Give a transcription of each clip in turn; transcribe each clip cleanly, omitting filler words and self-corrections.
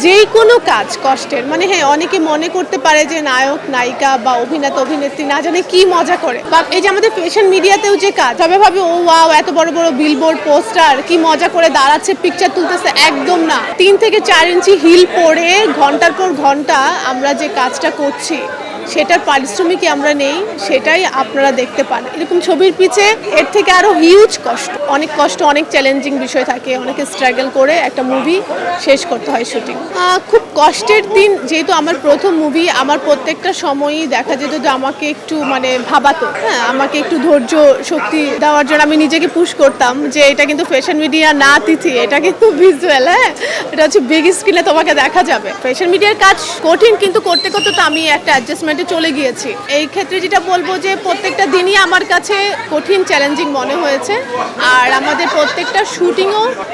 যে কোনো কাজ কষ্টের, মানে হ্যাঁ অনেকে মনে করতে পারে যে নায়ক নায়িকা বা অভিনেতা অভিনেত্রী না জানে কি মজা করে, বা এই যে আমাদের ফ্যাশন মিডিয়াতেও যে কাজ সবাই ভাবে ও ওয়াও এত বড় বড় বিলবোর্ড পোস্টার কি মজা করে দাঁড়াচ্ছে পিকচার তুলতেছে, একদম না। 3 থেকে 4 ইঞ্চি হিল পরে ঘন্টার পর ঘন্টা আমরা যে কাজটা করছি সেটার পারিশ্রমিকই আমরা নেই, সেটাই আপনারা দেখতে পান। এরকম ছবির পিছে এর থেকে আরো হিউজ কষ্ট, অনেক কষ্ট, অনেক চ্যালেঞ্জিং বিষয় থাকে, অনেকে স্ট্রাগল করে একটা মুভি শেষ করতে হয় শুটিং। খুব কষ্টের দিন, যেহেতু আমার প্রথম মুভি, আমার প্রত্যেকটা সময়ই দেখা যেত যে আমাকে একটু মানে ভাবাতো, হ্যাঁ আমাকে একটু ধৈর্য শক্তি দেওয়ার জন্য আমি নিজেকে পুশ করতাম যে এটা কিন্তু ফ্যাশন মিডিয়া না তিথি, এটা কিন্তু ভিজুয়াল, হ্যাঁ এটা হচ্ছে বিগ স্ক্রিনে তোমাকে দেখা যাবে। ফ্যাশন মিডিয়ার কাজ কঠিন, কিন্তু করতে করতে তো আমি একটা অ্যাডজাস্টমেন্টে চলে গিয়েছি। এই ক্ষেত্রে যেটা বলবো যে প্রত্যেকটা দিনই আমার কাছে কঠিন চ্যালেঞ্জিং মনে হয়েছে, আর আমাদের প্রত্যেকটা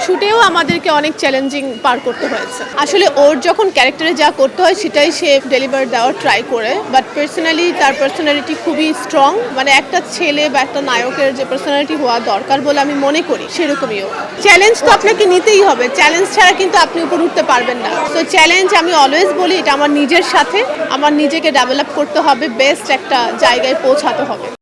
শুটেও আমাদেরকে অনেক চ্যালেঞ্জিং পার করতে হয়েছে। আসলে ওর যখন ক্যারেক্টারে যা করতে হয় সেটাই সে ডেলিভার দেওয়ার ট্রাই করে, বাট পার্সোনালি তার পার্সোনালিটি খুবই স্ট্রং, মানে একটা ছেলে বা একটা নায়কের যে পার্সোনালিটি হওয়া দরকার বলে আমি মনে করি সেরকমইও। চ্যালেঞ্জ তো আপনাকে নিতেই হবে, চ্যালেঞ্জ ছাড়া কিন্তু আপনি উপর উঠতে পারবেন না। তো চ্যালেঞ্জ আমি অলওয়েজ বলি এটা আমার নিজের সাথে, আমার নিজেকে ডেভেলপ করতে হবে, বেস্ট একটা জায়গায় পৌঁছাতে হবে।